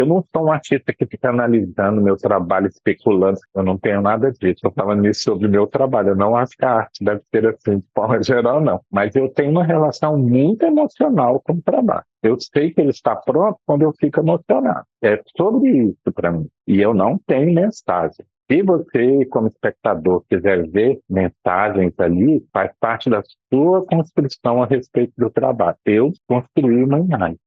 Eu não sou um artista que fica analisando meu trabalho, especulando, eu não tenho nada disso. Eu falando isso sobre o meu trabalho, eu não acho que a arte deve ser assim, de forma geral, não. Mas eu tenho uma relação muito emocional com o trabalho. Eu sei que ele está pronto quando eu fico emocionado. É sobre isso para mim. E eu não tenho mensagem. Se você, como espectador, quiser ver mensagens ali, faz parte da sua construção a respeito do trabalho. Eu construí uma imagem.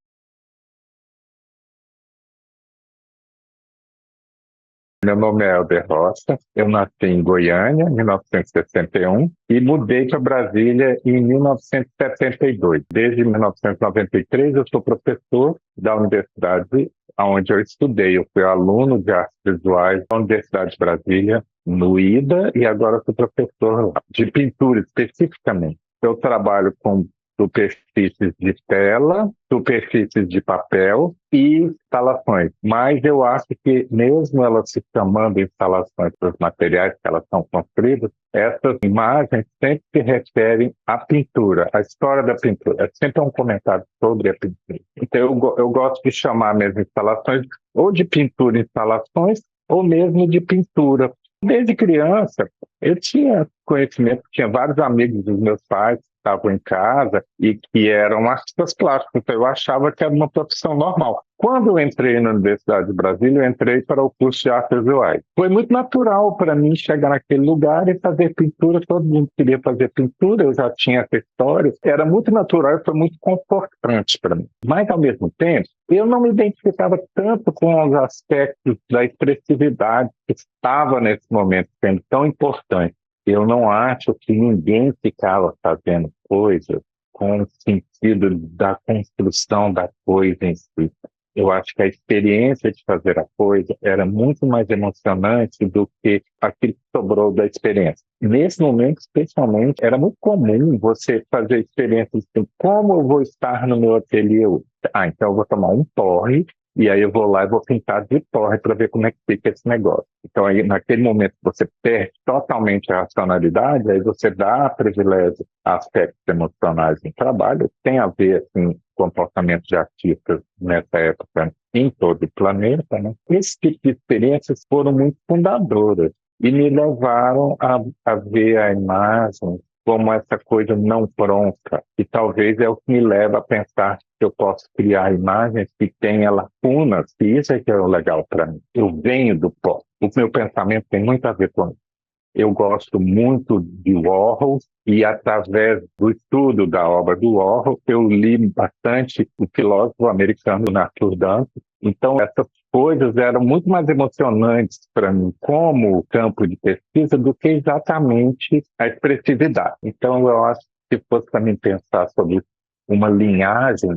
Meu nome é Helder Rocha, eu nasci em Goiânia, em 1961, e mudei para Brasília em 1972. Desde 1993, eu sou professor da universidade onde eu estudei. Eu fui aluno de artes visuais da Universidade de Brasília, no IDA, e agora sou professor lá, de pintura especificamente. Eu trabalho com superfícies de tela, superfícies de papel e instalações. Mas eu acho que, mesmo elas se chamando instalações dos materiais que elas são construídas, essas imagens sempre se referem à pintura, à história da pintura. É sempre um comentário sobre a pintura. Então, eu gosto de chamar minhas instalações ou de pintura instalações ou mesmo de pintura. Desde criança, eu tinha conhecimento, tinha vários amigos dos meus pais que estavam em casa e que eram artistas plásticos, então eu achava que era uma profissão normal. Quando eu entrei na Universidade de Brasília, eu entrei para o curso de artes visuais. Foi muito natural para mim chegar naquele lugar e fazer pintura, todo mundo queria fazer pintura, eu já tinha essa história, era muito natural e foi muito confortante para mim. Mas, ao mesmo tempo, eu não me identificava tanto com os aspectos da expressividade que estava nesse momento sendo tão importante. Eu não acho que ninguém ficava fazendo coisas com o sentido da construção da coisa em si. Eu acho que a experiência de fazer a coisa era muito mais emocionante do que aquilo que sobrou da experiência. Nesse momento, especialmente, era muito comum você fazer experiências assim, como eu vou estar no meu ateliê hoje? Ah, então eu vou tomar um porre e aí eu vou lá e vou pintar de porre para ver como é que fica esse negócio. Então, aí, naquele momento, você perde totalmente a racionalidade, aí você dá privilégio a aspectos emocionais em trabalho, tem a ver, assim, comportamento de artistas nessa época em todo o planeta, né? Esse tipo de experiências foram muito fundadoras e me levaram a ver a imagem como essa coisa não pronta, e talvez é o que me leva a pensar que eu posso criar imagens que tenham lacunas, e isso é que é o legal para mim. Eu venho do pó. O meu pensamento tem muito a ver com isso. Eu gosto muito de Warhol e, através do estudo da obra do Warhol, eu li bastante o filósofo americano Arthur Danto. Então, essas coisas eram muito mais emocionantes para mim como campo de pesquisa do que exatamente a expressividade. Então, eu acho que se fosse para mim pensar sobre uma linhagem,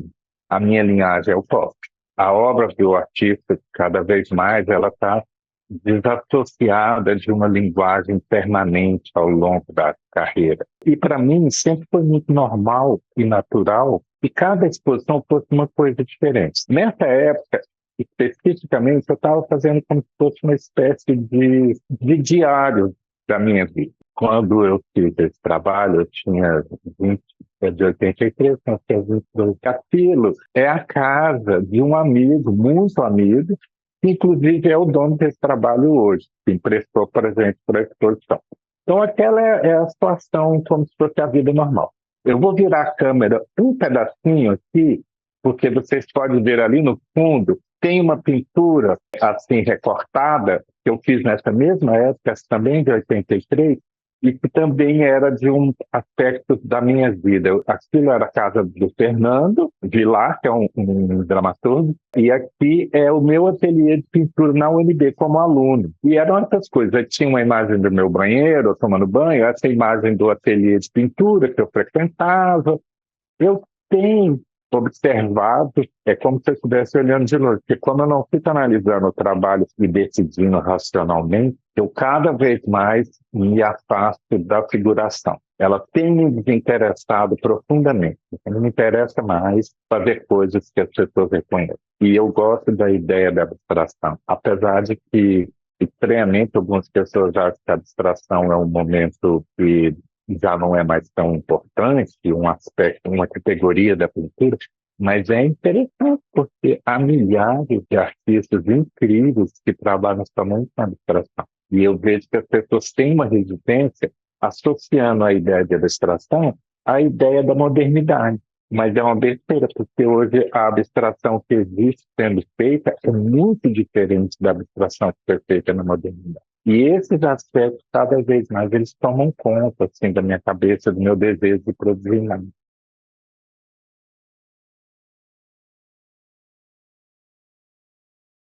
a minha linhagem é o pop. A obra do artista, cada vez mais, ela está desassociada de uma linguagem permanente ao longo da carreira. E para mim sempre foi muito normal e natural que cada exposição fosse uma coisa diferente. Nessa época, especificamente, eu estava fazendo como se fosse uma espécie de diário da minha vida. Quando eu fiz esse trabalho, eu tinha 20, de 83, eu tinha 22. Aquilo é a casa de um amigo, muito amigo, que inclusive é o dono desse trabalho hoje, que emprestou para a gente para a exposição. Então, aquela é a situação como se fosse a vida normal. Eu vou virar a câmera um pedacinho aqui, porque vocês podem ver ali no fundo, tem uma pintura assim recortada, que eu fiz nessa mesma época, também de 83, e que também era de um aspecto da minha vida. Aquilo era a casa do Fernando Vilar, que é um dramaturgo, e aqui é o meu ateliê de pintura na UNB como aluno. E eram essas coisas. Eu tinha uma imagem do meu banheiro, eu tomando banho, essa imagem do ateliê de pintura que eu frequentava. Eu tenho observado, é como se eu estivesse olhando de novo, porque quando eu não fico analisando o trabalho e decidindo racionalmente, eu cada vez mais me afasto da figuração. Ela tem me desinteressado profundamente. Não me interessa mais fazer coisas que as pessoas reconhecem. E eu gosto da ideia da abstração, apesar de que estranhamente algumas pessoas acham que a abstração é um momento que já não é mais tão importante, um aspecto, uma categoria da pintura, Mas é interessante porque há milhares de artistas incríveis que trabalham somente na abstração. E eu vejo que as pessoas têm uma resistência associando a ideia de abstração à ideia da modernidade. Mas é uma besteira, porque hoje a abstração que existe sendo feita é muito diferente da abstração que foi feita na modernidade. E esses aspectos, cada vez mais, eles tomam conta assim, da minha cabeça, do meu desejo de produzir mais.